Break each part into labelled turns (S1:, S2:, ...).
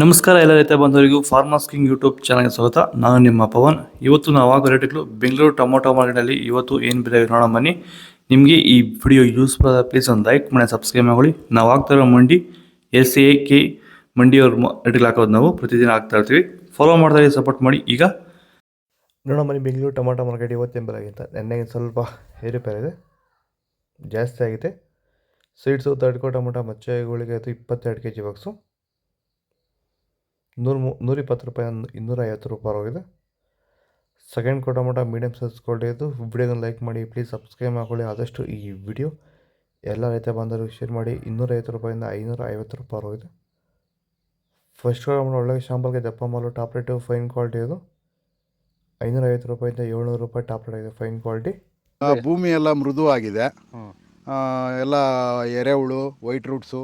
S1: ನಮಸ್ಕಾರ ಎಲ್ಲ ರೈತ ಬಂಧುವರಿಗೂ ಫಾರ್ಮರ್ಸ್ ಕಿಂಗ್ ಯೂಟ್ಯೂಬ್ ಚಾನಲ್ಗೆ ಸ್ವಾಗತ. ನಾನು ನಿಮ್ಮ ಪವನ್. ಇವತ್ತು ನಾವು ಆಗೋ ರೇಟ್ಗಳು ಬೆಂಗಳೂರು ಟೊಮೊಟೊ ಮಾರ್ಕೆಟಲ್ಲಿ ಇವತ್ತು ಏನು ಬೆಲೆ ನೋಡೋಣ ಬನ್ನಿ. ನಿಮಗೆ ಈ ವಿಡಿಯೋ ಯೂಸ್ಫುಲ್ ಆದ ಪ್ಲೀಸ್ ಒಂದು ಲೈಕ್ ಮಾಡಿ ಸಬ್ಸ್ಕ್ರೈಬ್ ಮಾಡಿ. ನಾವು ಆಗ್ತಾ ಇರೋ ಮಂಡಿ SAK ಮಂಡಿಯವ್ರ ರೇಟ್ಗಳು ಹಾಕೋದು ನಾವು ಪ್ರತಿದಿನ ಆಗ್ತಾ ಇರ್ತೀವಿ. ಫಾಲೋ ಮಾಡ್ತಾ ಸಪೋರ್ಟ್ ಮಾಡಿ. ಈಗ ನೋಡೋಣ ಬನ್ನಿ, ಬೆಂಗಳೂರು ಟೊಮೊಟೊ ಮಾರ್ಕೆಟ್ ಇವತ್ತೇನು ಬೆಲೆ ಆಗಿತ್ತು. ನೆನ್ನೆಗೆ ಸ್ವಲ್ಪ ಏರುಪೇರು ಇದೆ, ಜಾಸ್ತಿ ಆಗಿದೆ. ಸೀಡ್ಸು ತಡ್ಕೋ ಟೊಮೊಟೊ ಮಚ್ಚೆಗಳಿಗೆ ಆಯಿತು 22 kg ಬಾಕ್ಸು 120 ರೂಪಾಯಿ, 250 ರೂಪಾಯಿ ಹೋಗಿದೆ. Second tomato medium size quality ಇದು. ವಿಡಿಯೋನ ಲೈಕ್ ಮಾಡಿ, ಪ್ಲೀಸ್ ಸಬ್ಸ್ಕ್ರೈಬ್ ಮಾಡ್ಕೊಳ್ಳಿ. ಆದಷ್ಟು ಈ ವಿಡಿಯೋ ಎಲ್ಲ ರೈತ ಬಂದರೂ ಶೇರ್ ಮಾಡಿ. 250 ರೂಪಾಯಿಂದ 550 ರೂಪಾಯಿ ಹೋಗಿದೆ. ಫಸ್ಟ್ ಟೊಮೊಟೊ ಒಳ್ಳೆ ಶಾಂಪಲ್ಗೆ ದಪ್ಪ ಮಾಲು ಟಾಪ್ ರೇಟು ಫೈನ್ ಕ್ವಾಲಿಟಿ ಇದು. 550 ರೂಪಾಯಿಂದ 700 ರೂಪಾಯಿ ಟಾಪ್ ರೇಟ್ ಆಗಿದೆ, ಫೈನ್ ಕ್ವಾಲಿಟಿ.
S2: ಭೂಮಿ ಎಲ್ಲ ಮೃದುವಾಗಿದೆ, ಎಲ್ಲ ಎರೆಹುಳು, ವೈಟ್ ರೂಟ್ಸು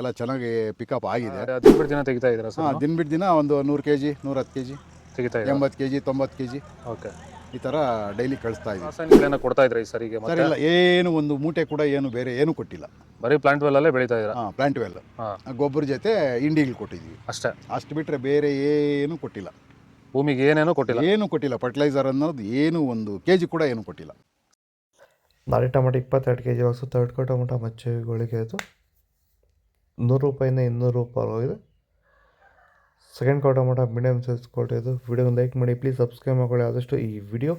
S2: ಎಲ್ಲ ಚೆನ್ನಾಗಿ ಪಿಕಪ್ ಆಗಿದೆ.
S3: ದಿನ ಬಿಟ್ಟು ದಿನ ತೆಗಿತಾ ಇದ್ದೀರಾ ಸರ್?
S2: ದಿನ ಬಿಟ್ಟು ದಿನ ಒಂದು 100 kg 110 kg
S3: ತೆಗಿತಾ ಇದ್ದೀರಾ?
S2: 80 kg 90 kg
S3: ಓಕೆ.
S2: ಈ ಥರ ಡೈಲಿ ಕಳಿಸ್ತಾ ಇದ್ದೀವಿ.
S3: ರಾಸಾಯನಿಕ ಕೊಡ್ತಾ ಇದ್ರಾ ಈ ಸರಿಗೆ?
S2: ಸರ್ ಇಲ್ಲ, ಏನು ಒಂದು ಮೂಟೆ ಕೂಡ ಏನು ಬೇರೆ ಏನು ಕೊಟ್ಟಿಲ್ಲ.
S3: ಬರೀ ಪ್ಲಾಂಟ್ ವೆಲ್ಲಲ್ಲೇ ಬೆಳೀತಾ ಇದ್ದೀರಾ?
S2: ಪ್ಲಾಂಟ್ ವೆಲ್ ಗೊಬ್ಬರ ಜೊತೆ ಇಂಡಿಗಳು ಕೊಟ್ಟಿದ್ದೀವಿ
S3: ಅಷ್ಟೇ.
S2: ಅಷ್ಟು ಬಿಟ್ಟರೆ ಬೇರೆ ಏನು ಕೊಟ್ಟಿಲ್ಲ.
S3: ಭೂಮಿಗೆ ಏನೇನೂ ಕೊಟ್ಟಿಲ್ಲ?
S2: ಏನು ಕೊಟ್ಟಿಲ್ಲ. ಫರ್ಟಿಲೈಸರ್ ಅನ್ನೋದು ಏನು 1 kg ಕೂಡ ಏನು ಕೊಟ್ಟಿಲ್ಲ.
S1: ನಾಟಿ ಟೊಮೊಟೊ 22 kg ಬಾಕ್ಸು ತಡ್ಕೋ ಟೊಮೊಟೊ ಮಚ್ಚೆಗಳಿಗೆ ಆಯಿತು 100 ರೂಪಾಯಿಂದ 200 ರೂಪಾಯಿ ಹೋಗಿದೆ. Second tomato medium size quality ಇದು. ವಿಡಿಯೋನ ಲೈಕ್ ಮಾಡಿ, ಪ್ಲೀಸ್ ಸಬ್ಸ್ಕ್ರೈಬ್ ಮಾಡ್ಕೊಳ್ಳಿ. ಆದಷ್ಟು ಈ ವಿಡಿಯೋ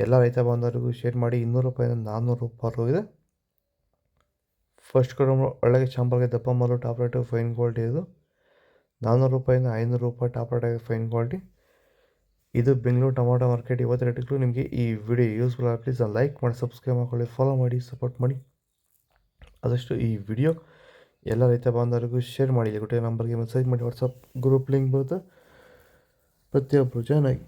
S1: ಎಲ್ಲ ರೈತ ಬಾಂಧವರಿಗೂ ಶೇರ್ ಮಾಡಿ. 200 ರೂಪಾಯಿಂದ 400 ರೂಪಾಯಿ ಹೋಗಿದೆ. ಫಸ್ಟ್ ಟೊಮೊಟೊ ಒಳ್ಳೆಗೆ ಶಾಂಪಲ್ಗೆ ದಪ್ಪ ಮಾಲು ಟಾಪ್ ರೇಟು ಫೈನ್ ಕ್ವಾಲಿಟಿ ಇದು. 400 ರೂಪಾಯಿಂದ 500 ರೂಪಾಯಿ ಟಾಪ್ ರೇಟ್ ಆಗಿದೆ, ಫೈನ್ ಕ್ವಾಲಿಟಿ. ಇದು ಬೆಂಗಳೂರು ಟೊಮೊಟೊ ಮಾರ್ಕೆಟ್ ಇವತ್ತು ರೇಟ್ಗಳು. ನಿಮಗೆ ಈ ವಿಡಿಯೋ ಯೂಸ್ಫುಲ್ ಆಗಿ ಪ್ಲೀಸ್ ಲೈಕ್ ಮಾಡಿ, ಸಬ್ಸ್ಕ್ರೈಬ್ ಮಾಡ್ಕೊಳ್ಳಿ, ಫಾಲೋ ಮಾಡಿ, ಸಪೋರ್ಟ್ ಮಾಡಿ. ಆದಷ್ಟು ಈ ವಿಡಿಯೋ ಎಲ್ಲ ರೈತ ಬಾಂಧವರಿಗೂ ಶೇರ್ ಮಾಡಿ. ಕೊಟ್ಟಿರೋ ನಂಬರ್ಗೆ ಮೆಸೇಜ್ ಮಾಡಿ. ವಾಟ್ಸಪ್ ಗ್ರೂಪ್ ಲಿಂಕ್ ಬರುತ್ತೆ, ಪ್ರತಿಯೊಬ್ಬರು ಜಾಯ್ನ್ ಆಗಿ.